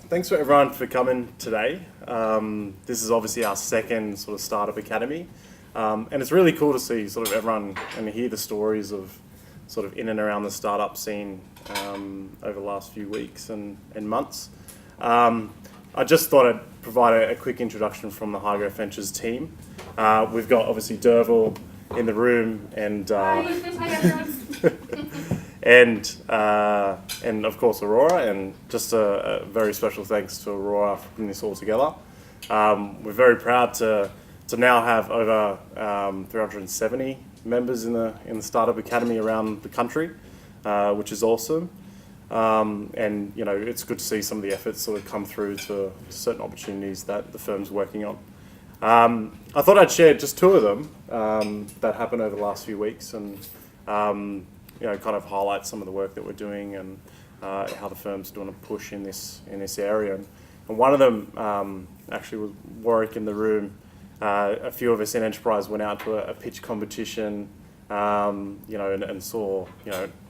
Thanks for everyone for coming today. This is obviously our second sort of startup academy, and it's really cool to see sort of everyone and hear the stories of sort of in and around the startup scene over the last few weeks and months. I just thought I'd provide a quick introduction from the High Growth Ventures team. We've got obviously Derval in the room and and of course Aurora, and just a very special thanks to Aurora for putting this all together. We're very proud to now have over 370 members in the Startup Academy around the country, which is awesome. And you know, it's good to see some of the efforts sort of come through to certain opportunities that the firm's working on. I thought I'd share just two of them that happened over the last few weeks, and you know, kind of highlight some of the work that we're doing and how the firm's doing a push in this area. And one of them actually was Warwick in the room. A few of us in Enterprise went out to a pitch competition, you know, and saw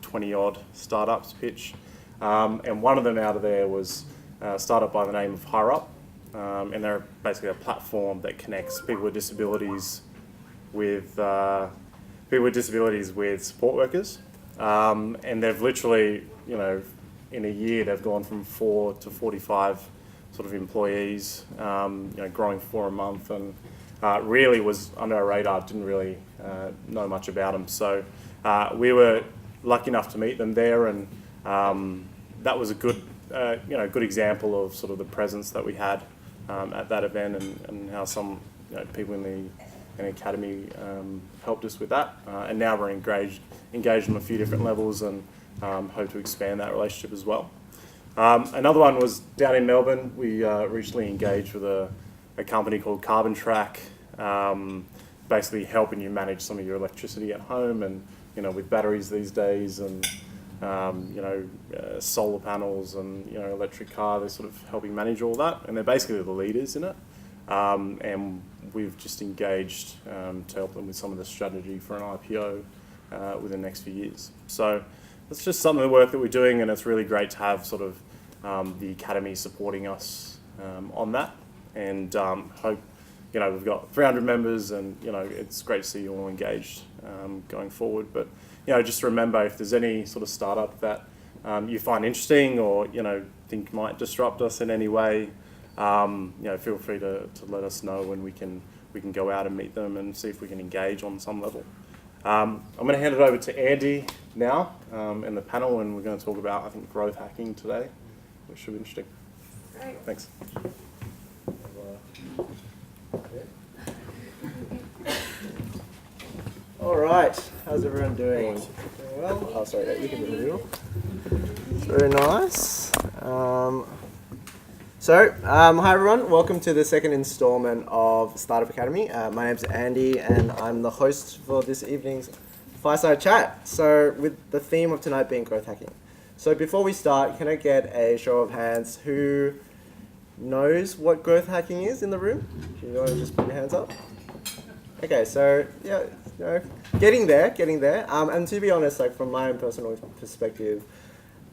20 odd startups pitch. And one of them out of there was a startup by the name of HireUp, and they're basically a platform that connects people with disabilities with support workers. And they've literally, you know, in a year they've gone from 4 to 45 sort of employees, you know, growing 4 a month, and really was under our radar, didn't really know much about them. So we were lucky enough to meet them there, and that was a good, good example of sort of the presence that we had at that event, and how some people in the academy helped us with that. And now we're engaged on a few different levels, and hope to expand that relationship as well. Another one was down in Melbourne. We recently engaged with a company called Carbon Track, basically helping you manage some of your electricity at home, and with batteries these days, and solar panels, and electric car. They're sort of helping manage all that, and they're basically the leaders in it. And we've just engaged to help them with some of the strategy for an IPO within the next few years. So that's just some of the work that we're doing, and it's really great to have sort of the academy supporting us on that. And hope we've got 300 members, and it's great to see you all engaged going forward. But just remember, if there's any sort of startup that you find interesting, or think might disrupt us in any way, feel free to let us know, and we can go out and meet them and see if we can engage on some level. I'm going to hand it over to Andy now in the panel, and we're going to talk about, I think, growth hacking today, which should be interesting. Great. Thanks. All right, how's everyone doing? Doing well? Oh, sorry, you can do the middle. Very nice. Hi everyone, welcome to the second installment of Startup Academy. My name's Andy, and I'm the host for this evening's Fireside Chat. So with the theme of tonight being growth hacking. So before we start, can I get a show of hands who knows what growth hacking is in the room? Do you want to just put your hands up? Okay, so yeah, getting there. And to be honest, like from my own personal perspective,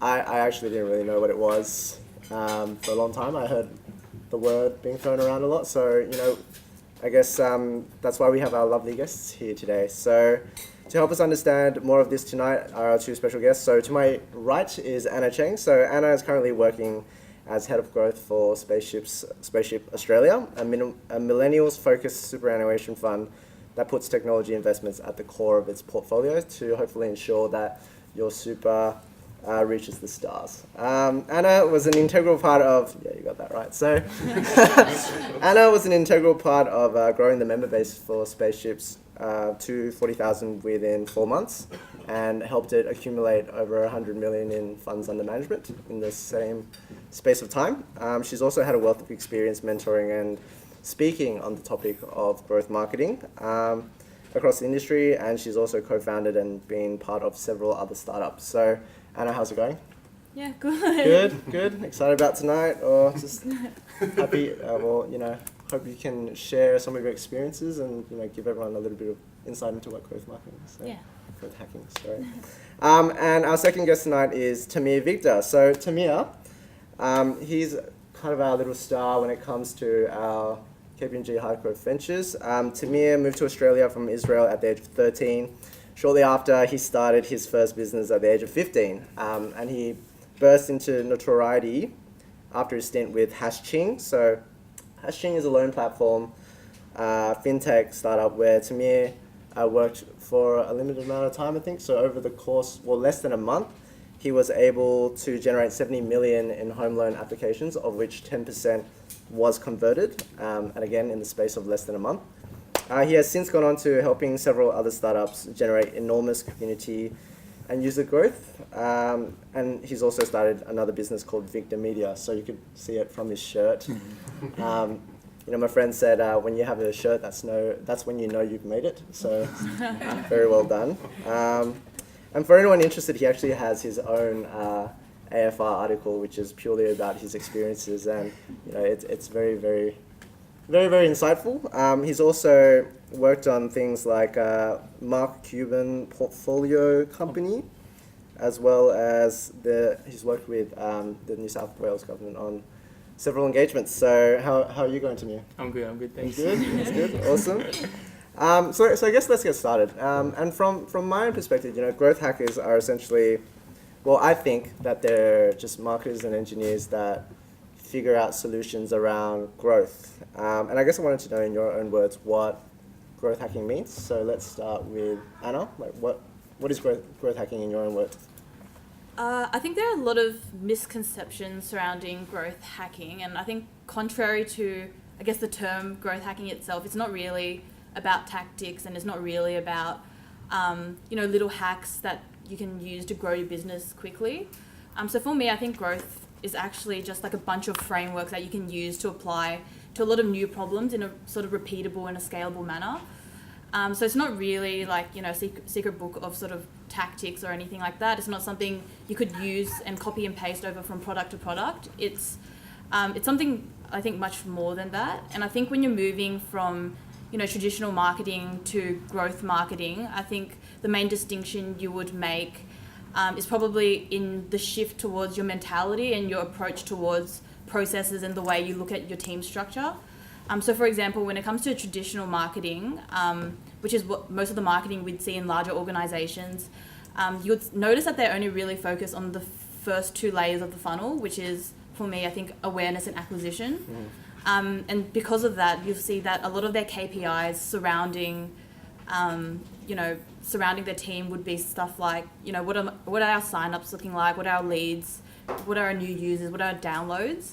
I actually didn't really know what it was. For a long time, I heard the word being thrown around a lot. So, I guess that's why we have our lovely guests here today. So, to help us understand more of this tonight are our two special guests. So, to my right is Anna Cheng. So, Anna is currently working as head of growth for Spaceship Australia, a millennials-focused superannuation fund that puts technology investments at the core of its portfolio to hopefully ensure that your super reaches the stars. Anna was an integral part of, you got that right. So Anna was an integral part of growing the member base for Spaceships to 40,000 within 4 months, and helped it accumulate over 100 million in funds under management in the same space of time. She's also had a wealth of experience mentoring and speaking on the topic of growth marketing across the industry, and she's also co-founded and been part of several other startups. So Anna, how's it going? Yeah, good. Good. Excited about tonight, or just happy? Hope you can share some of your experiences and give everyone a little bit of insight into what growth marketing is. So, yeah. Growth hacking. Sorry. And our second guest tonight is Tamir Vigder. So Tamir, he's kind of our little star when it comes to our KPMG high growth ventures. Tamir moved to Australia from Israel at the age of 13. Shortly after, he started his first business at the age of 15, and he burst into notoriety after his stint with Cheng. So Cheng is a loan platform, fintech startup where Tamir worked for a limited amount of time, I think. So over the course, less than a month, he was able to generate 70 million in home loan applications, of which 10% was converted, and again, in the space of less than a month. He has since gone on to helping several other startups generate enormous community and user growth, and he's also started another business called Vigder Media, so you could see it from his shirt. My friend said when you have a shirt, that's when you know you've made it, so very well done. And for anyone interested, he actually has his own AFR article, which is purely about his experiences, and it's very, very, very, very insightful. He's also worked on things like Mark Cuban Portfolio Company, as well as he's worked with the New South Wales government on several engagements. So how are you going, Tamir? I'm good, thanks. Good, that's good, awesome. So I guess let's get started. And from my own perspective, growth hackers are essentially, I think that they're just marketers and engineers that figure out solutions around growth. And I guess I wanted to know in your own words what growth hacking means. So let's start with Anna. What is growth hacking in your own words? I think there are a lot of misconceptions surrounding growth hacking, and I think contrary to, I guess, the term growth hacking itself, it's not really about tactics, and it's not really about little hacks that you can use to grow your business quickly. So for me, I think growth is actually just like a bunch of frameworks that you can use to apply to a lot of new problems in a sort of repeatable and a scalable manner. So it's not really like secret book of sort of tactics or anything like that. It's not something you could use and copy and paste over from product to product. It's something, I think, much more than that. And I think when you're moving from traditional marketing to growth marketing, I think the main distinction you would make is probably in the shift towards your mentality and your approach towards processes and the way you look at your team structure. So for example, when it comes to traditional marketing, which is what most of the marketing we'd see in larger organizations, you would notice that they only really focus on the first two layers of the funnel, which is, for me, I think, awareness and acquisition. And because of that, you'll see that a lot of their KPIs surrounding their team would be stuff like, what are our signups looking like? What are our leads? What are our new users? What are our downloads?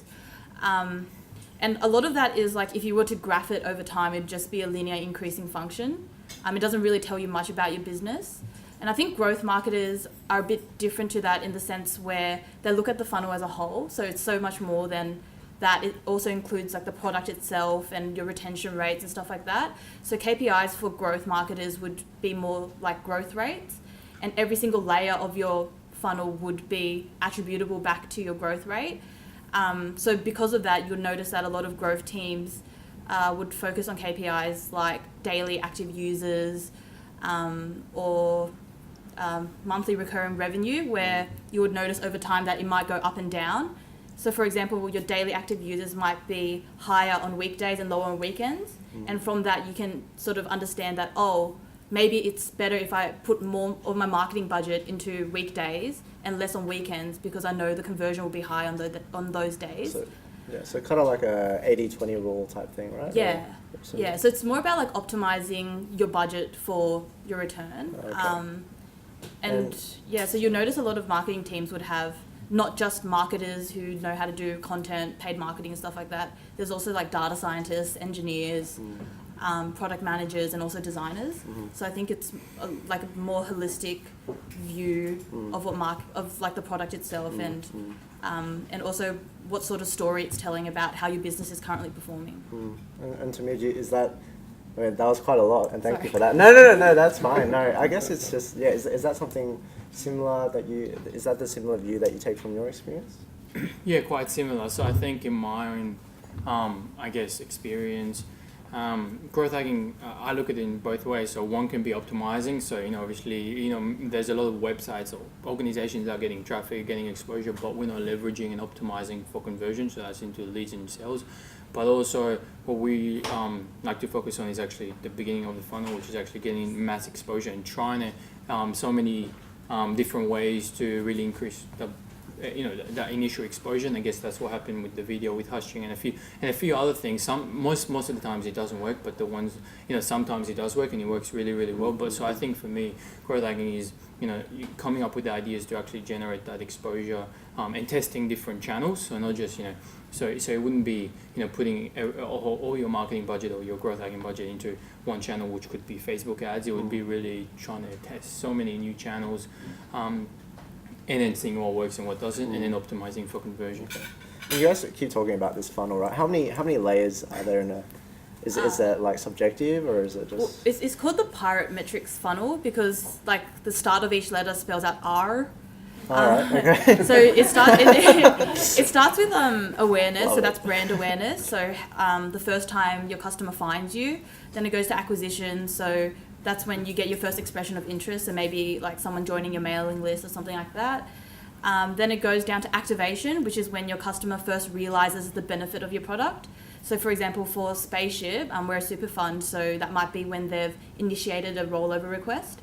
And a lot of that is like, if you were to graph it over time, it'd just be a linear increasing function. It doesn't really tell you much about your business. And I think growth marketers are a bit different to that in the sense where they look at the funnel as a whole. So it's so much more than that. It also includes like the product itself and your retention rates and stuff like that. So KPIs for growth marketers would be more like growth rates, and every single layer of your funnel would be attributable back to your growth rate. So because of that, you'll notice that a lot of growth teams would focus on KPIs like daily active users or monthly recurring revenue, where you would notice over time that it might go up and down. So for example, your daily active users might be higher on weekdays and lower on weekends. And from that, you can sort of understand that, maybe it's better if I put more of my marketing budget into weekdays and less on weekends, because I know the conversion will be high on those days. So kind of like a 80-20 rule type thing, right? Yeah. So it's more about like optimizing your budget for your return. Okay. So you'll notice a lot of marketing teams would have not just marketers who know how to do content, paid marketing and stuff like that. There's also like data scientists, engineers, product managers, and also designers. So I think it's a more holistic view of what the product itself and also what sort of story it's telling about how your business is currently performing. And to me, is that, that was quite a lot, and thank you for that. No, that's fine. No, I guess it's just, is that something similar is that the similar view that you take from your experience? Yeah, quite similar. So I think in my own, experience, growth hacking, I look at it in both ways. So one can be optimizing. So, obviously, there's a lot of websites or organizations that are getting traffic, getting exposure, but we're not leveraging and optimizing for conversion. So that's into leads and sales. But also what we like to focus on is actually the beginning of the funnel, which is actually getting mass exposure and trying to so many different ways to really increase that initial exposure. And I guess that's what happened with the video with Cheng and a few other things. Most of the times it doesn't work, but the ones sometimes it does work and it works really, really well. But so I think for me, growth hacking is coming up with the ideas to actually generate that exposure and testing different channels. So not just so it wouldn't be putting all your marketing budget or your growth hacking budget into one channel, which could be Facebook ads. It would be really trying to test so many new channels. And then seeing what works and what doesn't, and then optimizing for conversion. Okay. And you guys keep talking about this funnel, right? How many layers are there in a? Is that like subjective, or is it just? Well, it's called the pirate metrics funnel because like the start of each letter spells out R. Alright, okay. So it starts with awareness, so that's brand awareness. So the first time your customer finds you, then it goes to acquisition. So that's when you get your first expression of interest, so maybe like someone joining your mailing list or something like that. Then it goes down to activation, which is when your customer first realizes the benefit of your product. So for example, for Spaceship, we're a super fund, so that might be when they've initiated a rollover request.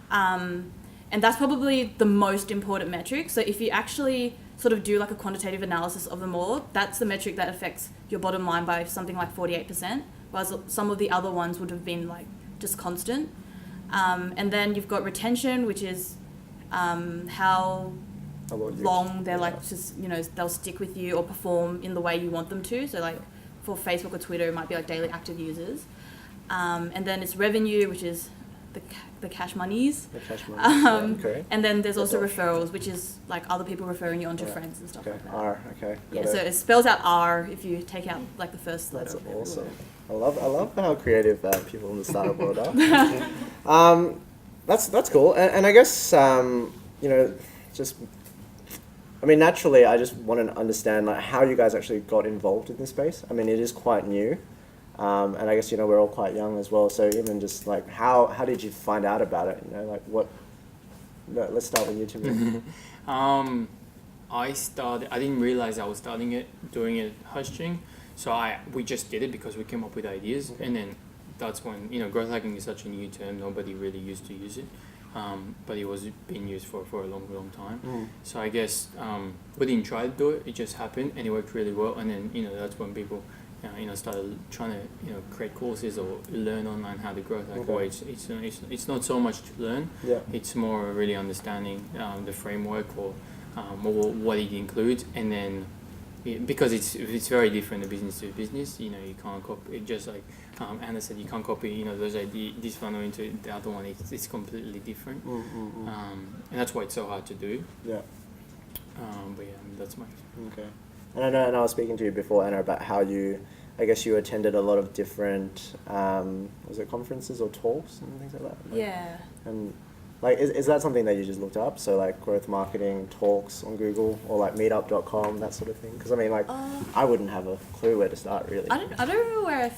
And that's probably the most important metric. So if you actually sort of do like a quantitative analysis of them all, that's the metric that affects your bottom line by something like 48%, whereas some of the other ones would have been like just constant. And then you've got retention, which is how long they're like just, they'll stick with you or perform in the way you want them to. So like for Facebook or Twitter, it might be like daily active users. And then it's revenue, which is the cash monies. The cash monies. Okay. And then there's also referrals, which is like other people referring you onto friends and stuff like that. R, okay. Yeah, so it spells out R if you take out like the first letter. That's awesome. I love how creative people in the startup world are. That's cool. And I guess naturally, I just want to understand like how you guys actually got involved in this space. I mean, it is quite new. And I guess, we're all quite young as well. So even just like, how did you find out about it? Let's start with you, Tamir. I didn't realize I was doing it Cheng. So we just did it because we came up with ideas. Okay. And then that's when, growth hacking is such a new term. Nobody really used to use it. But it was being used for a long time. So I guess we didn't try to do it. It just happened and it worked really well. And then, that's when people started trying to create courses or learn online how to grow that way. It's not so much to learn. Yeah. It's more really understanding the framework or what it includes, and then because it's very different the business to business. You can't copy it, just like Anna said, you can't copy those this funnel into the other one. It's completely different. And that's why it's so hard to do. Yeah. But yeah, that's my okay. And I was speaking to you before, Anna, about how you attended a lot of different, was it conferences or talks and things like that? Yeah. And like, is that something that you just looked up? So like growth marketing talks on Google or like meetup.com, that sort of thing? Because I mean, like, I wouldn't have a clue where to start, really. I don't remember where I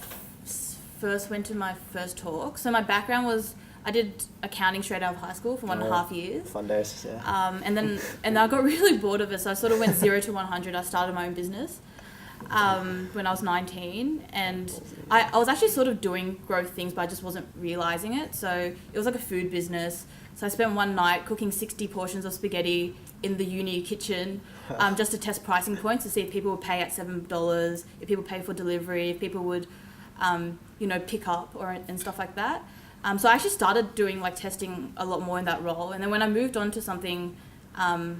first went to my first talk. So my background was, I did accounting straight out of high school for 1.5 years. Fun days, yeah. And then I got really bored of it, so I sort of went 0 to 100. I started my own business when I was 19, and I was actually sort of doing growth things, but I just wasn't realizing it. So it was like a food business. So I spent one night cooking 60 portions of spaghetti in the uni kitchen just to test pricing points to see if people would pay at $7, if people pay for delivery, if people would, pick up and stuff like that. So I actually started doing like testing a lot more in that role. And then when I moved on to something,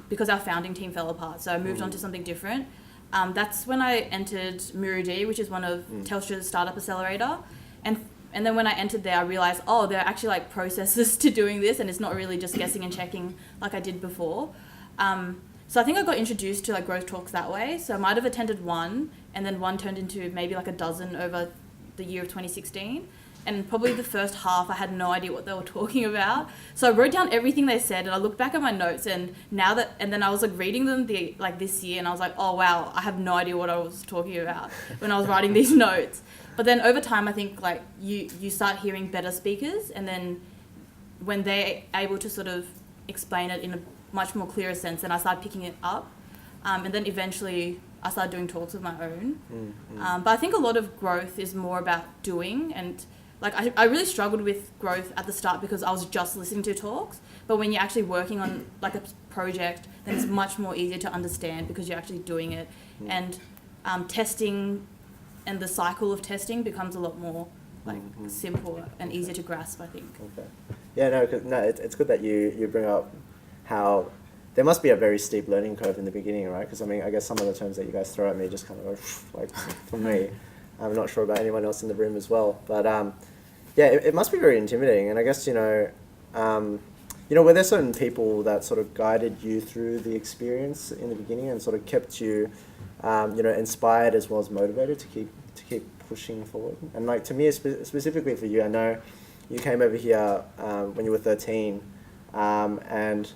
because our founding team fell apart, so I moved on to something different. That's when I entered Murudi, which is one of Telstra's startup accelerator. And then when I entered there, I realized, there are actually like processes to doing this, and it's not really just guessing and checking like I did before. So I think I got introduced to like growth talks that way. So I might have attended one, and then one turned into maybe like a dozen over the year of 2016. And probably the first half, I had no idea what they were talking about. So I wrote down everything they said, and I looked back at my notes, and then I was like reading them this year, and I was like, oh wow, I have no idea what I was talking about when I was writing these notes. But then over time, I think like you start hearing better speakers, and then when they're able to sort of explain it in a much more clearer sense, then I started picking it up. And then eventually I started doing talks of my own. But I think a lot of growth is more about doing, and like I really struggled with growth at the start because I was just listening to talks. But when you're actually working on like a project, then it's much more easier to understand because you're actually doing it. And testing and the cycle of testing becomes a lot more like simple and easier to grasp, I think. Okay. Yeah, no, it's good that you bring up how there must be a very steep learning curve in the beginning, right? Because I mean, I guess some of the terms that you guys throw at me just kind of go like for me. I'm not sure about anyone else in the room as well, but yeah, it must be very intimidating. And I guess were there certain people that sort of guided you through the experience in the beginning and sort of kept you, inspired as well as motivated to keep pushing forward? And like to me, specifically for you, I know you came over here when you were 13, and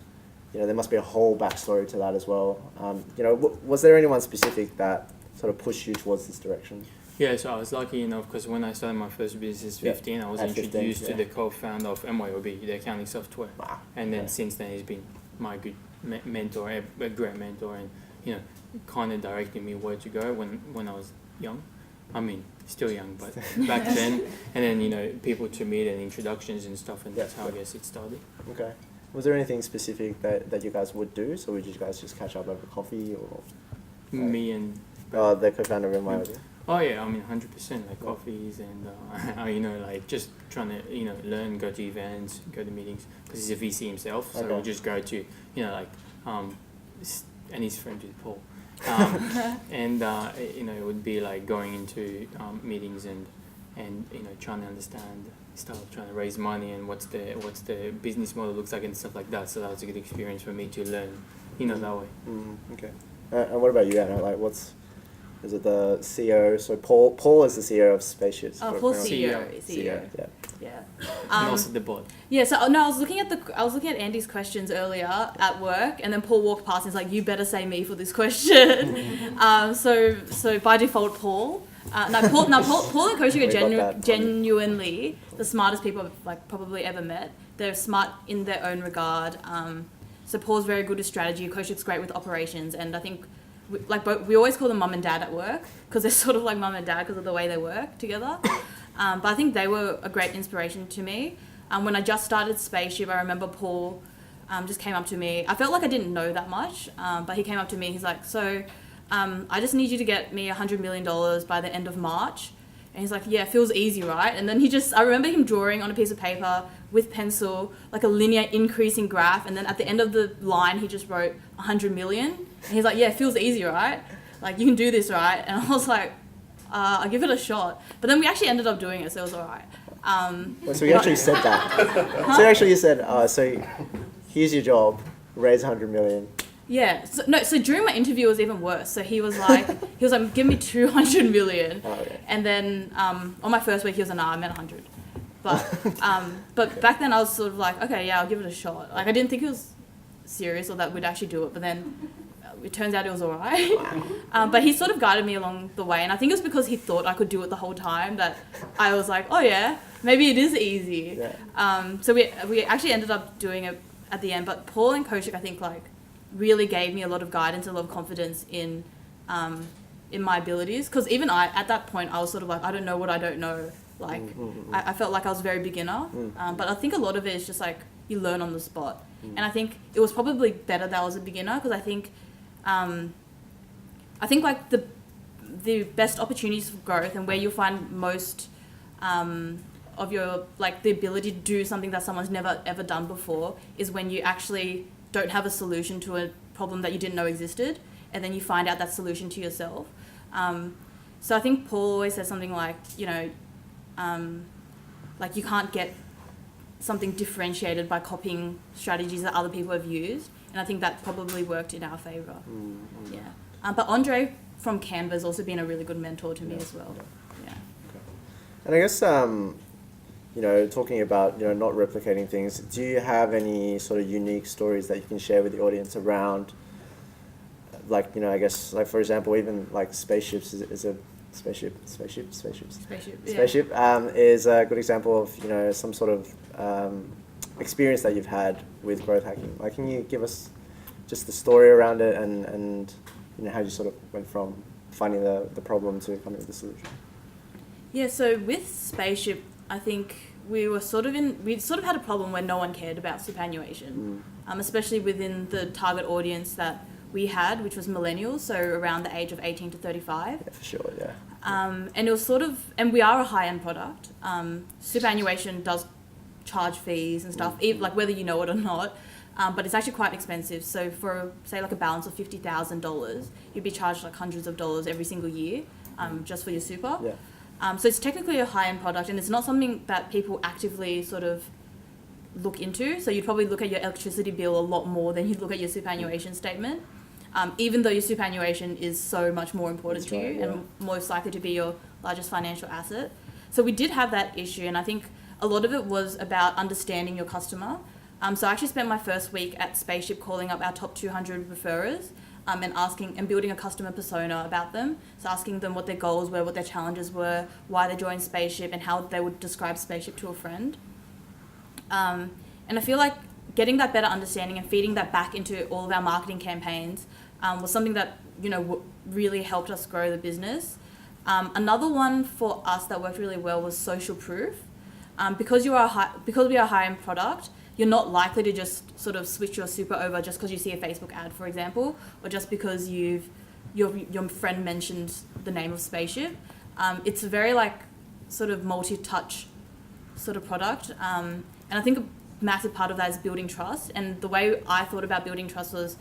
there must be a whole backstory to that as well. Was there anyone specific that sort of pushed you towards this direction? Yeah, so I was lucky enough because when I started my first business 15, I was introduced to the co-founder of MYOB, the accounting software. Wow. And then since then, he's been my good mentor, a great mentor, and kind of directing me where to go when I was young. I mean, still young, but back then. And then people to meet and introductions and stuff, and that's how I guess it started. Okay. Was there anything specific that you guys would do? So would you guys just catch up over coffee or? Me and. The co-founder of MYOB. Oh yeah, I mean 100%, like coffees and like just trying to learn, go to events, go to meetings because he's a VC himself, so we'll just go to and he's friends with Paul, and it would be like going into meetings and trying to understand stuff, trying to raise money and what's the business model looks like and stuff like that. So that was a good experience for me to learn, that way. Okay. And what about you, Anna? Like, is it the CEO? So Paul is the CEO of Spaceships. Oh, Paul's CEO. Yeah. And also the board. Yeah. So no, I was looking at Andy's questions earlier at work, and then Paul walked past and he's like, "You better say me for this question." So by default, Paul. Paul and Koshi are genuinely the smartest people I've like probably ever met. They're smart in their own regard. So Paul's very good with strategy. Koshik's great with operations, and I think. We always call them mum and dad at work because they're sort of like mum and dad because of the way they work together. But I think they were a great inspiration to me. When I just started Spaceship, I remember Paul just came up to me. I felt like I didn't know that much, but he came up to me. He's like, so I just need you to get me $100 million by the end of March. And he's like, yeah, feels easy, right? And then I remember him drawing on a piece of paper with pencil, like a linear increasing graph. And then at the end of the line, he just wrote 100 million. And he's like, yeah, feels easy, right? Like, you can do this, right? And I was like, I'll give it a shot. But then we actually ended up doing it, so it was all right. So you actually said that. So actually you said, so here's your job, raise 100 million. Yeah. So during my interview, it was even worse. So he was like, give me 200 million. Oh, okay. And then on my first week, he was like, nah, I meant 100. But back then I was sort of like, okay, yeah, I'll give it a shot. Like I didn't think it was serious or that we'd actually do it, but then it turns out it was all right. But he sort of guided me along the way, and I think it was because he thought I could do it the whole time that I was like, oh yeah, maybe it is easy. Yeah. So we actually ended up doing it at the end, but Paul and Koshik, I think like really gave me a lot of guidance, a lot of confidence in my abilities, because even at that point I was sort of like, I don't know what I don't know. Like I felt like I was very beginner, but I think a lot of it is just like you learn on the spot. And I think it was probably better that I was a beginner, because I think like the best opportunities for growth and where you'll find most of your like the ability to do something that someone's never ever done before is when you actually don't have a solution to a problem that you didn't know existed, and then you find out that solution to yourself. So I think Paul always says something like, like you can't get something differentiated by copying strategies that other people have used, and I think that probably worked in our favour. Yeah. But Andre from Canva has also been a really good mentor to me as well. Yeah. Okay. And I guess talking about not replicating things, do you have any sort of unique stories that you can share with the audience around, like I guess like for example, even like Spaceships is a Spaceships. Spaceship. Yeah. Spaceship is a good example of, you know, some sort of experience that you've had with growth hacking. Like, can you give us just the story around it and you know, how you sort of went from finding the problem to coming with the solution? Yeah, so with Spaceship, I think we sort of had a problem where no one cared about superannuation, especially within the target audience that we had, which was millennials, so around the age of 18 to 35. Yeah, for sure, yeah. And it was and we are a high-end product. Superannuation does charge fees and stuff, like whether you know it or not, but it's actually quite expensive. So for, say, like a balance of $50,000, you'd be charged like hundreds of dollars every single year, just for your super. Yeah. So it's technically a high-end product, and it's not something that people actively sort of look into. So you'd probably look at your electricity bill a lot more than you'd look at your superannuation statement, even though your superannuation is so much more important to you and most likely to be your largest financial asset. So we did have that issue, and I think a lot of it was about understanding your customer. So I actually spent my first week at Spaceship calling up our top 200 referrers, and asking and building a customer persona about them. So asking them what their goals were, what their challenges were, why they joined Spaceship, and how they would describe Spaceship to a friend. And I feel like getting that better understanding and feeding that back into all of our marketing campaigns was something that, you know, really helped us grow the business. Another one for us that worked really well was social proof. Because we are a high-end product, you're not likely to just sort of switch your super over just because you see a Facebook ad, for example, or just because your friend mentioned the name of Spaceship. It's a very like sort of multi-touch sort of product, and I think a massive part of that is building trust. And the way I thought about building trust was,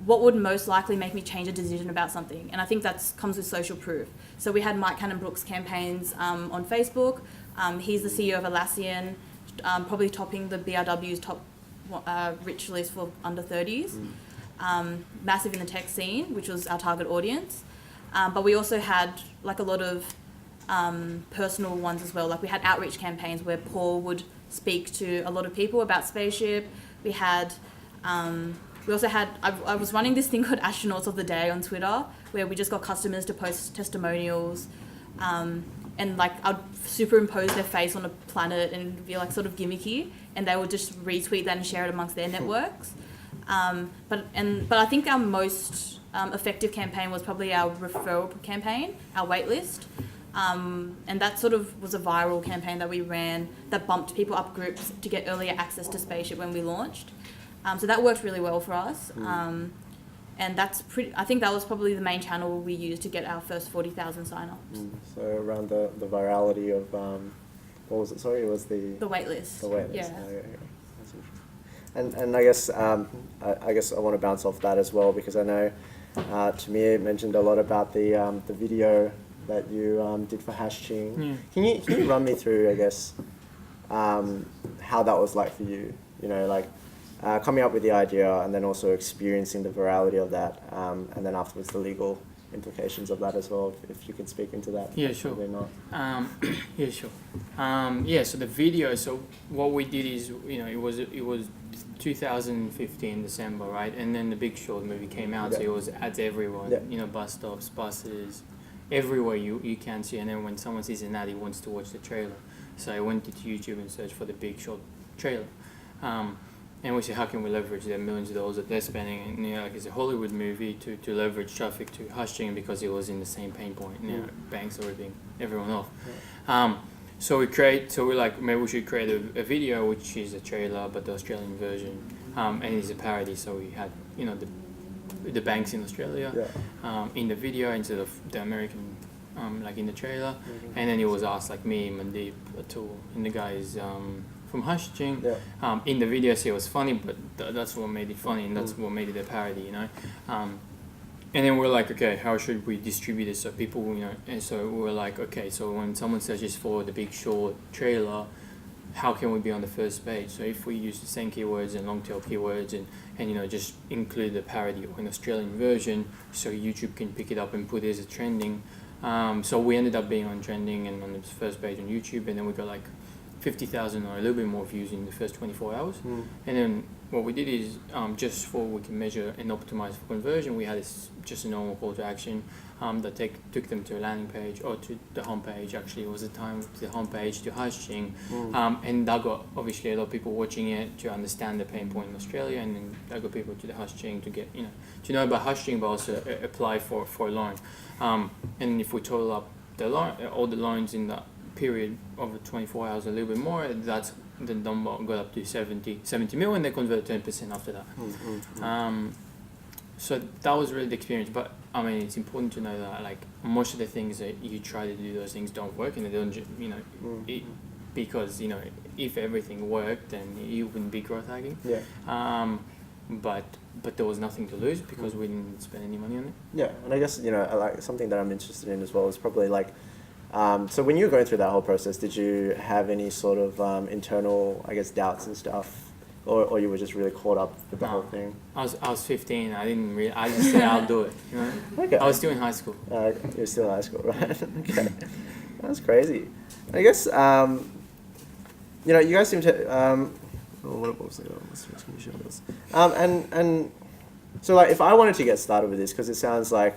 what would most likely make me change a decision about something? And I think that comes with social proof. So we had Mike Cannon-Brookes campaigns on Facebook. He's the CEO of Atlassian, probably topping the BRW's top rich list for under 30s. Massive in the tech scene, which was our target audience. But we also had like a lot of personal ones as well. Like we had outreach campaigns where Paul would speak to a lot of people about Spaceship. We also had, I was running this thing called Astronauts of the Day on Twitter, where we just got customers to post testimonials, and like I'd superimpose their face on a planet and be like sort of gimmicky, and they would just retweet that and share it amongst their networks. But I think our most effective campaign was probably our referral campaign, our waitlist. And that sort of was a viral campaign that we ran that bumped people up groups to get earlier access to Spaceship when we launched. So that worked really well for us. And I think that was probably the main channel we used to get our first 40,000 sign-ups. So around the virality of, what was it, sorry, it was the waitlist. The waitlist, yeah. Oh, yeah. That's interesting. And I guess I want to bounce off that as well, because I know Tamir mentioned a lot about the video that you did for Cheng. Can you run me through, I guess, how that was like for you? You know, like coming up with the idea and then also experiencing the virality of that, and then afterwards the legal implications of that as well, if you can speak into that. Yeah, sure. Probably not. Yeah, sure. So the video, so what we did is, you know, it was 2015 December, right? And then the Big Short movie came out, so it was ads everywhere, you know, bus stops, buses, everywhere you can see. And then when someone sees an ad, he wants to watch the trailer. So I went to YouTube and searched for the Big Short trailer. And we said, how can we leverage the millions of dollars that they're spending? And, you know, like it's a Hollywood movie to leverage traffic to Cheng, because it was in the same pain point. You know, banks are ripping everyone off. So we're like, maybe we should create a video which is a trailer but the Australian version, and it's a parody. So we had, you know, the banks in Australia in the video instead of the American, like in the trailer. And then it was us, like me, Mandeep, Atul, and the guys from Cheng. In the video, so it was funny, but that's what made it funny, and that's what made it a parody, you know. And then we're like, okay, how should we distribute it so people, you know? And so we're like, okay, so when someone searches for the Big Short trailer, how can we be on the first page? So if we use the same keywords and long tail keywords and you know, just include the parody or an Australian version, so YouTube can pick it up and put it as a trending. So we ended up being on trending and on the first page on YouTube, and then we got like 50,000 or a little bit more views in the first 24 hours. And then what we did is, just for we can measure and optimize for conversion, we had just a normal call to action. took them to a landing page or to the homepage. Actually, it was a time to the homepage to hashing, and that got obviously a lot of people watching it to understand the pain point in Australia, and then that got people to the hashing to get to know about hashing, but also apply for a loan. And if we total up the loan, all the loans in that period of 24 hours, a little bit more, that's the number got up to 70 million. They converted 10% after that. So that was really the experience. But I mean, it's important to know that like most of the things that you try to do, those things don't work, and they don't, because if everything worked, then you wouldn't be growth hacking. Yeah. But there was nothing to lose because we didn't spend any money on it. Yeah, and I guess like something that I'm interested in as well is probably like, so when you were going through that whole process, did you have any sort of internal, I guess, doubts and stuff? Or you were just really caught up with the whole thing? I was 15. I just said I'll do it. Okay. I was still in high school. You're still in high school, right? Okay. That's crazy. I guess, you guys seem to, what was it? And so like if I wanted to get started with this, because it sounds like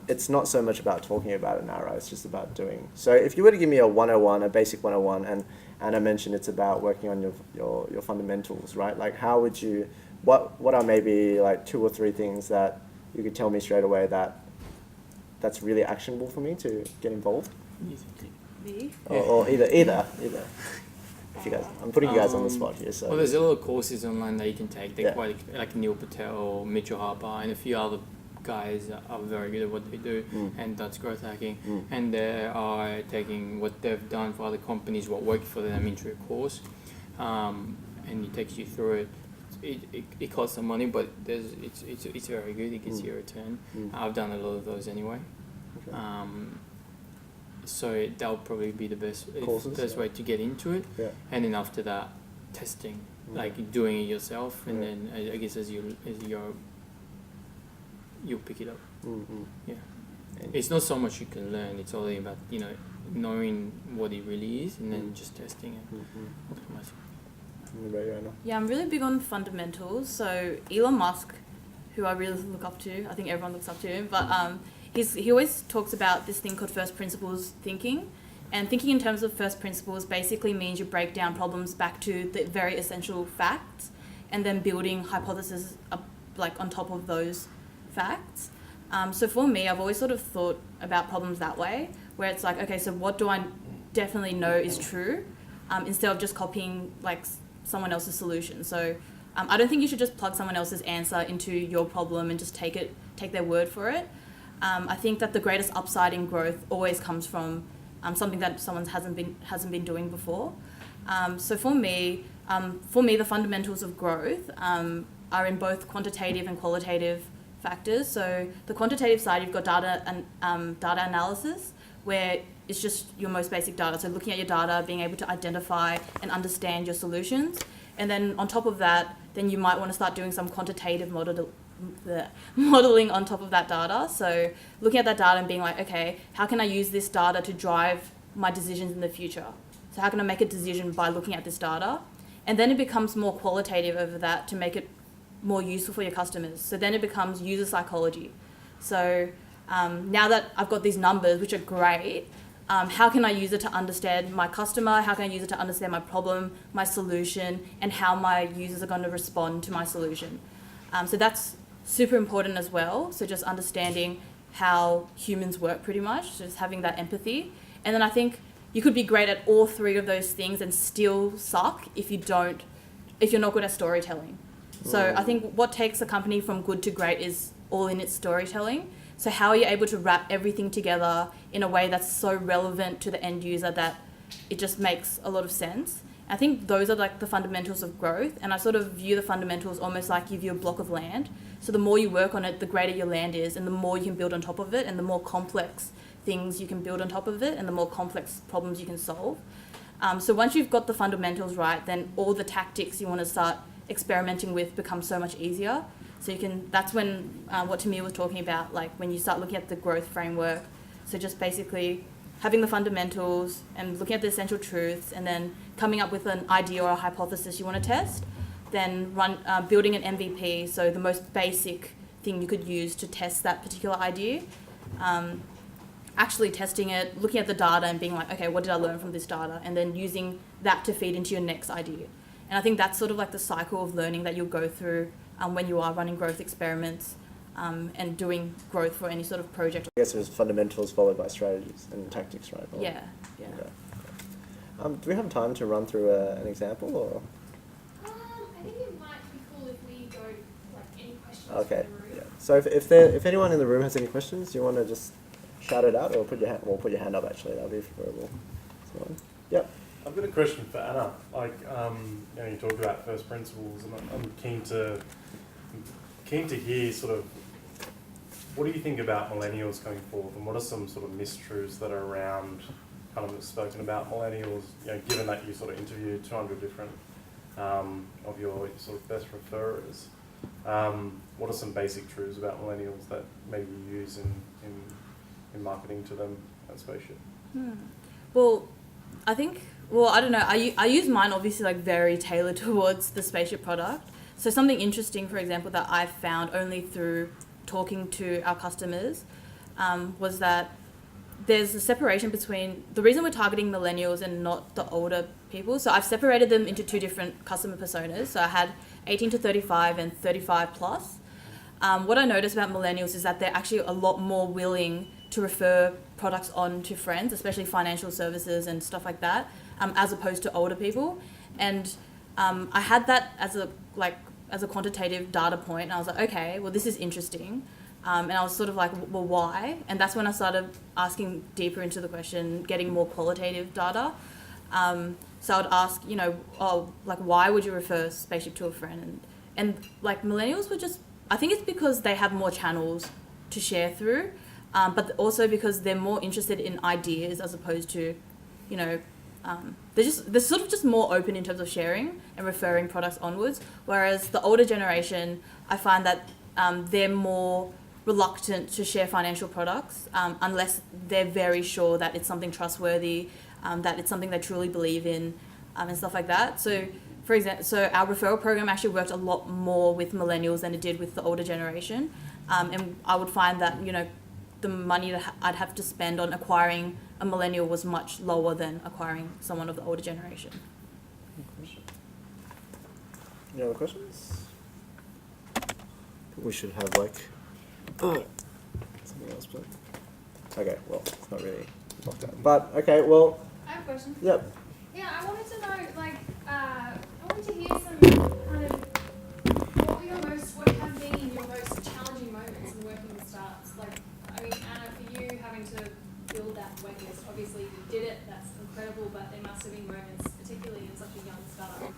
it's not so much about talking about it now, right? It's just about doing. So if you were to give me a 101, a basic 101, and I mentioned it's about working on your fundamentals, right? Like how would you, what are maybe like 2 or 3 things that you could tell me straight away that's really actionable for me to get involved? Me? Or either. If you guys, I'm putting you guys on the spot here. So. Well, there's a lot of courses online that you can take. They're Yeah. quite like Neil Patel, Mitchell Harper, and a few other guys that are very good at what they do, and that's growth hacking. And they are taking what they've done for other companies, what worked for them, into a course, and it takes you through it. It costs some money, but it's very good. It gives you a return. I've done a lot of those anyway. Okay. So that would probably be the best way to get into it. Yeah. And then after that, testing, like doing it yourself, and then I guess as you'll pick it up. Yeah. It's not so much you can learn. It's only about knowing what it really is, and then just testing it. Yeah, I'm really big on fundamentals. So Elon Musk, who I really look up to, I think everyone looks up to him, but he always talks about this thing called first principles thinking. And thinking in terms of first principles basically means you break down problems back to the very essential facts, and then building hypotheses up, like on top of those facts. So for me, I've always sort of thought about problems that way, where it's like, okay, so what do I definitely know is true, instead of just copying like someone else's solution. So I don't think you should just plug someone else's answer into your problem and just take their word for it. I think that the greatest upside in growth always comes from something that someone hasn't been doing before. So for me, the fundamentals of growth are in both quantitative and qualitative factors. So the quantitative side, you've got data and data analysis, where it's just your most basic data. So looking at your data, being able to identify and understand your solutions, and then on top of that, then you might want to start doing some quantitative modeling on top of that data. So looking at that data and being like, okay, how can I use this data to drive my decisions in the future? So how can I make a decision by looking at this data? And then it becomes more qualitative over that to make it more useful for your customers. So then it becomes user psychology. So now that I've got these numbers, which are great, how can I use it to understand my customer? How can I use it to understand my problem, my solution, and how my users are going to respond to my solution? So that's super important as well. So just understanding how humans work, pretty much, just having that empathy. And then I think you could be great at all 3 of those things and still suck if you're not good at storytelling. So I think what takes a company from good to great is all in its storytelling. So how are you able to wrap everything together in a way that's so relevant to the end user that it just makes a lot of sense? I think those are like the fundamentals of growth, and I sort of view the fundamentals almost like you view a block of land. So the more you work on it, the greater your land is, and the more you can build on top of it, and the more complex things you can build on top of it, and the more complex problems you can solve. So once you've got the fundamentals right, then all the tactics you want to start experimenting with become so much easier. So that's when what Tamir was talking about, like when you start looking at the growth framework. So just basically having the fundamentals and looking at the essential truths, and then coming up with an idea or a hypothesis you want to test, then building an MVP, so the most basic thing you could use to test that particular idea. actually testing it, looking at the data and being like, okay, what did I learn from this data? And then using that to feed into your next idea. And I think that's sort of like the cycle of learning that you'll go through when you are running growth experiments and doing growth for any sort of project. I guess it was fundamentals followed by strategies and tactics, right? Or- Yeah. Okay. Do we have time to run through an example, or? I think it might be cool if we go like any questions. Okay. From the room. Yeah. So if anyone in the room has any questions, do you want to just shout it out, or put your hand up? Actually, that'll be preferable. Someone? Yep. I've got a question for Anna. Like, you talked about first principles, and I'm keen to hear sort of what do you think about millennials going forward, and what are some sort of mistruths that are around kind of spoken about millennials? Given that you sort of interviewed 200 different of your sort of best referrers, what are some basic truths about millennials that maybe you use in marketing to them at Spaceship? Well, I think, I don't know, I use mine obviously like very tailored towards the Spaceship product. So something interesting, for example, that I've found only through talking to our customers was that there's a separation between, the reason we're targeting millennials and not the older people, so I've separated them into two different customer personas. So I had 18 to 35 and 35 plus. What I noticed about millennials is that they're actually a lot more willing to refer products on to friends, especially financial services and stuff like that, as opposed to older people. And I had that as a quantitative data point, and I was like, okay, well, this is interesting. And I was sort of like, well, why? And that's when I started asking deeper into the question, getting more qualitative data. So I would ask, why would you refer Spaceship to a friend? And like millennials were just, I think it's because they have more channels to share through, but also because they're more interested in ideas as opposed to, they're sort of just more open in terms of sharing and referring products onwards. Whereas the older generation, I find that they're more reluctant to share financial products unless they're very sure that it's something trustworthy, that it's something they truly believe in, and stuff like that. So, for example, our referral program actually worked a lot more with millennials than it did with the older generation, and I would find that the money that I'd have to spend on acquiring a millennial was much lower than acquiring someone of the older generation. Any other questions? We should have something else, but okay. Well, it's not really locked down. But okay. Well. I have a question. Yep. Yeah, I wanted to know, I wanted to hear some kind of what have been your most challenging moments in working with startups. Anna, for you having to build that wait list, obviously you did it. That's incredible. But there must have been moments, particularly in such a young startup,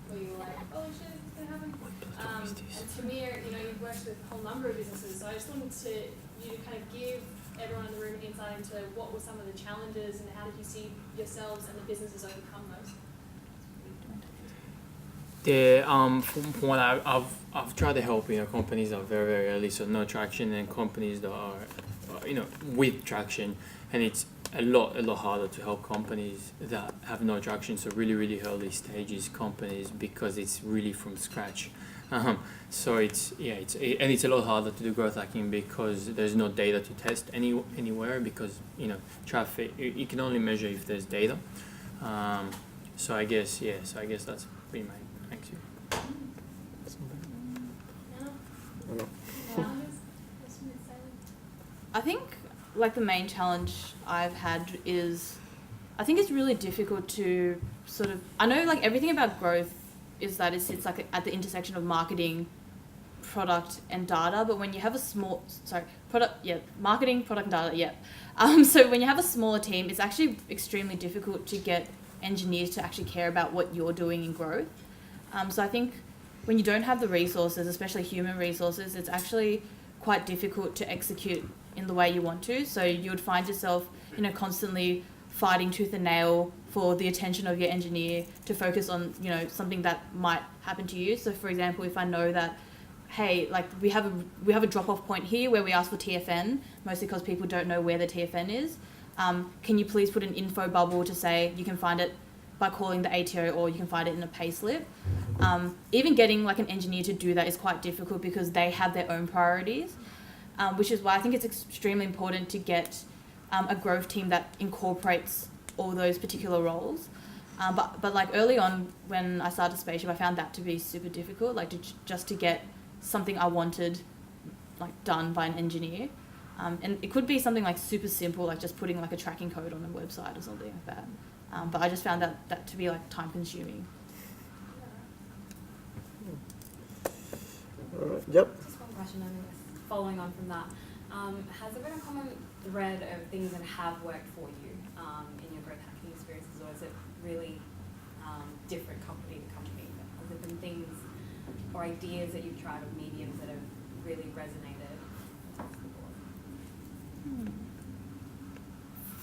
where you were like, oh shit, it's gonna happen. And Tamir, you've worked with a whole number of businesses, so I just wanted you to kind of give everyone in the room insight into what were some of the challenges and how did you see yourselves and the businesses overcome those? From what I've tried to help, companies that are very, very early, so no traction, and companies that are, with traction, and it's a lot harder to help companies that have no traction, so really, really early stages companies, because it's really from scratch. So it's a lot harder to do growth hacking because there's no data to test anywhere, because traffic, you can only measure if there's data. So I guess that's pretty much. Thank you. I think the main challenge I've had is, I think it's really difficult to sort of, I know everything about growth is that it sits at the intersection of marketing, product and data, but when you have marketing, product, data, so when you have a smaller team, it's actually extremely difficult to get engineers to actually care about what you're doing in growth. So I think when you don't have the resources, especially human resources, it's actually quite difficult to execute in the way you want to. So you would find yourself, constantly fighting tooth and nail for the attention of your engineer to focus on, something that might happen to you. So for example, if I know that, hey, we have a drop-off point here where we ask for TFN, mostly because people don't know where the TFN is. Can you please put an info bubble to say you can find it by calling the ATO, or you can find it in a payslip. Even getting an engineer to do that is quite difficult because they have their own priorities. which is why I think it's extremely important to get a growth team that incorporates all those particular roles. But like early on when I started Spaceship, I found that to be super difficult, like just to get something I wanted like done by an engineer. And it could be something like super simple, like just putting like a tracking code on a website or something like that. But I just found that to be like time consuming. Yep. Just one question, I guess, following on from that. Has there been a common thread of things that have worked for you in your growth hacking experiences, or is it really different company to company? Has there been things or ideas that you've tried or mediums that have really resonated?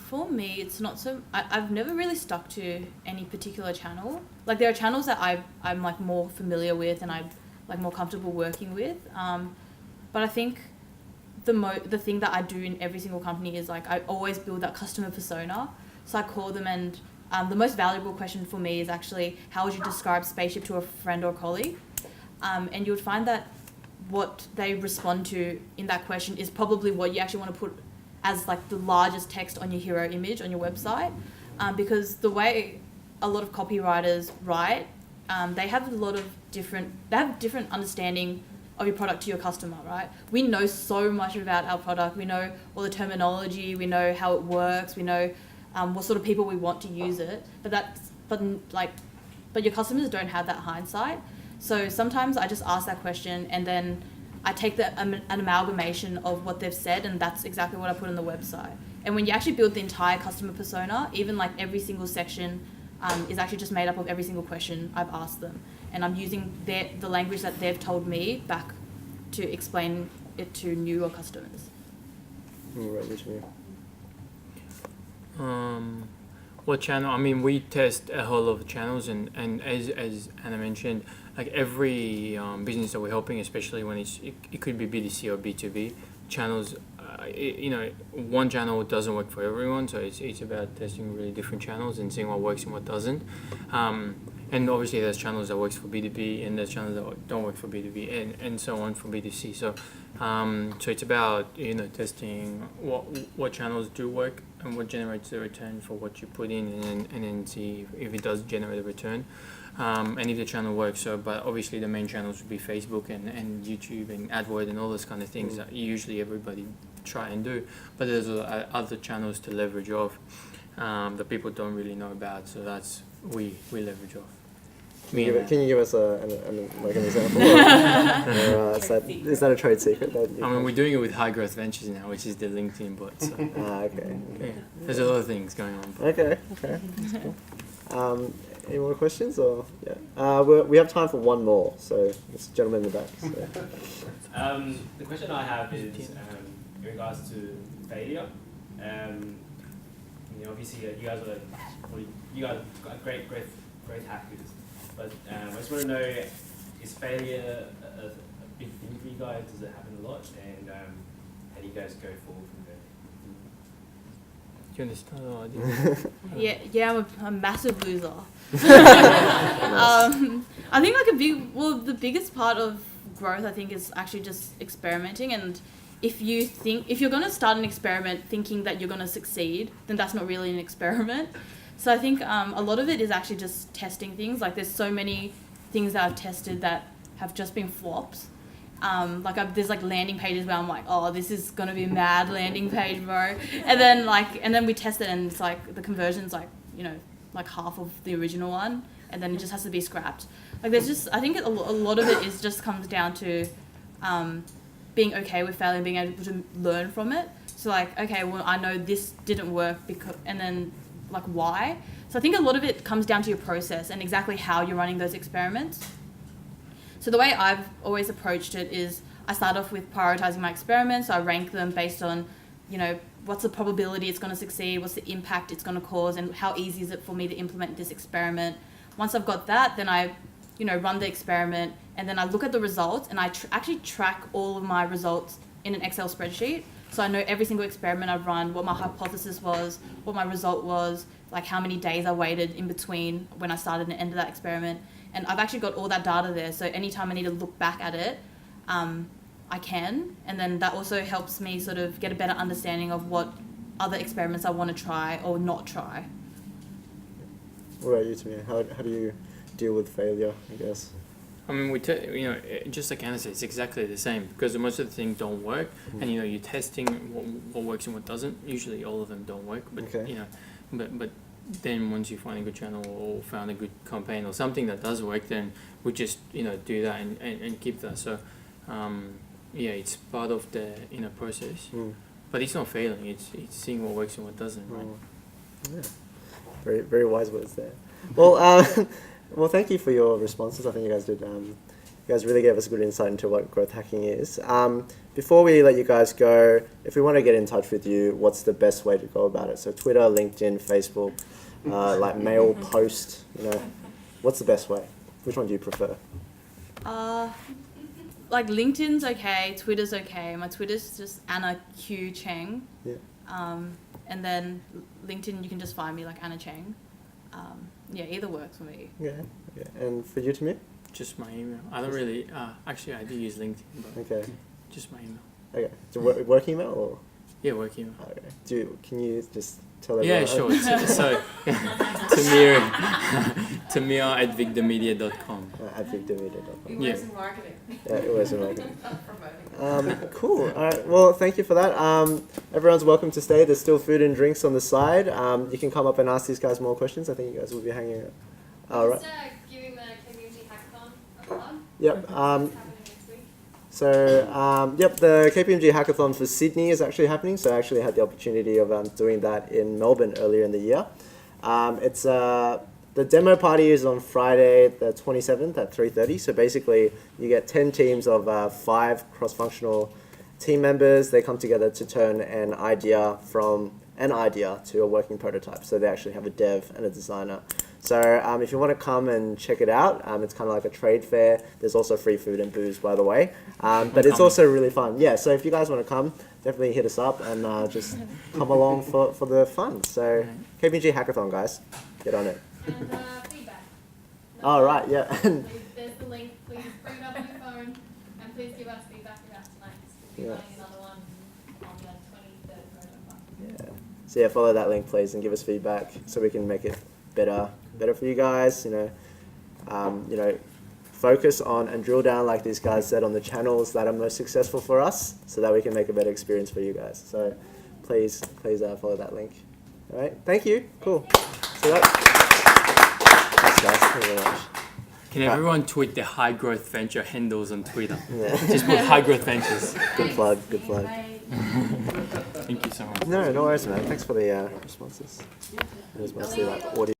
For me, it's not so. I've never really stuck to any particular channel. Like there are channels that I'm like more familiar with and I'm like more comfortable working with. But I think the thing that I do in every single company is like I always build that customer persona. So I call them, and the most valuable question for me is actually, how would you describe Spaceship to a friend or colleague? And you would find that what they respond to in that question is probably what you actually want to put as like the largest text on your hero image on your website, because the way a lot of copywriters write, they have different understanding of your product to your customer, right? We know so much about our product. We know all the terminology. We know how it works. We know what sort of people we want to use it. But your customers don't have that hindsight. So sometimes I just ask that question and then I take an amalgamation of what they've said, and that's exactly what I put on the website. And when you actually build the entire customer persona, even like every single section is actually just made up of every single question I've asked them. And I'm using the language that they've told me back to explain it to newer customers. Right, which me. What channel? I mean, we test a whole lot of channels, and as Anna mentioned, like every business that we're helping, especially when it could be B2C or B2B channels, one channel doesn't work for everyone, so it's about testing really different channels and seeing what works and what doesn't. And obviously there's channels that works for B2B and there's channels that don't work for B2B and so on for B2C. So it's about testing what channels do work and what generates the return for what you put in, and then see if it does generate a return. And if the channel works, but obviously the main channels would be Facebook and YouTube and AdWords and all those kind of things that usually everybody try and do. But there's other channels to leverage off that people don't really know about. So that's we leverage off. Can you give us an example? Is that a trade secret? We're doing it with High Growth Ventures now, which is the LinkedIn bot. So. Okay. Yeah, there's a lot of things going on. Okay. That's cool. Any more questions? Or yeah, we have time for one more. So this gentleman in the back. So. The question I have is in regards to failure. Obviously you guys are great hackers, but I just want to know, is failure a big thing for you guys? Does it happen a lot? And how do you guys go forward from there? Do you understand? Yeah, I'm a massive loser. I think like the biggest part of growth I think is actually just experimenting. And if you're going to start an experiment thinking that you're going to succeed, then that's not really an experiment. So I think a lot of it is actually just testing things. Like there's so many things that I've tested that have just been flops. There's like landing pages where I'm like, oh, this is gonna be a mad landing page, bro. And then we test it and it's like the conversion's like, like half of the original one, and then it just has to be scrapped. Like I think a lot of it is just comes down to being okay with failing, being able to learn from it. So like, okay, well I know this didn't work and then like why? So I think a lot of it comes down to your process and exactly how you're running those experiments. So the way I've always approached it is I start off with prioritizing my experiments. So I rank them based on, what's the probability it's going to succeed, what's the impact it's going to cause, and how easy is it for me to implement this experiment. Once I've got that, then I, run the experiment, and then I look at the results, and I actually track all of my results in an Excel spreadsheet. So I know every single experiment I've run, what my hypothesis was, what my result was, like how many days I waited in between when I started and ended that experiment. And I've actually got all that data there. So anytime I need to look back at it, I can, and then that also helps me sort of get a better understanding of what other experiments I want to try or not try. What about you, Tamir? How do you deal with failure, I guess? I mean, just like Anna said, it's exactly the same because most of the things don't work, and you're testing what works and what doesn't. Usually, all of them don't work, but Okay. but then once you find a good channel or found a good campaign or something that does work, then we just do that and keep that. So, it's part of the process, but it's not failing. It's seeing what works and what doesn't. Right? Yeah. Very, very wise words there. Well, well, thank you for your responses. I think you guys did. You guys really gave us a good insight into what growth hacking is. Before we let you guys go, if we want to get in touch with you, what's the best way to go about it? So Twitter, LinkedIn, Facebook, like mail, post. What's the best way? Which one do you prefer? Like LinkedIn's okay, Twitter's okay. My Twitter's just Anna Q Cheng. Yeah. And then LinkedIn, you can just find me like Anna Cheng. Either works for me. Yeah. And for you, Tamir? Just my email. I don't really. Actually, I do use LinkedIn, but Okay. just my email. Okay. So work email or? Yeah, work email. Okay. Can you just tell everyone? Yeah, sure. So Tamir at vigdermedia.com. At vigdermedia.com. Yeah. in marketing. Yeah, it was in marketing. Promoting. Cool. All right. Well, thank you for that. Everyone's welcome to stay. There's still food and drinks on the side. You can come up and ask these guys more questions. I think you guys will be hanging out. All right. Just giving the KPMG hackathon a plug. Yep. It's happening next week. So, the KPMG hackathon for Sydney is actually happening. So I actually had the opportunity of doing that in Melbourne earlier in the year. It's the demo party is on Friday the 27th at 3:30. So basically, you get 10 teams of 5 cross-functional team members. They come together to turn an idea from an idea to a working prototype. So they actually have a dev and a designer. So if you want to come and check it out, it's kind of like a trade fair. There's also free food and booze, by the way. But it's also really fun. Yeah, so if you guys want to come, definitely hit us up and just come along for the fun. So KPMG Hackathon, guys. Get on it. And feedback. All right, yeah. There's the link. Please bring it up on your phone and please give us feedback about tonight. We'll be Yeah. running another one on the 23rd of November. Yeah. So yeah, follow that link, please, and give us feedback so we can make it better for you guys. Focus on and drill down, like these guys said, on the channels that are most successful for us, so that we can make a better experience for you guys. So please follow that link. All right. Thank you. Cool. So thanks, guys. Thank you very much. Can everyone tweet the high growth venture handles on Twitter? Yeah. Just put high growth ventures. Good plug. Good plug. Thank you so much. No worries, man. Thanks for the responses. It was mostly like audio.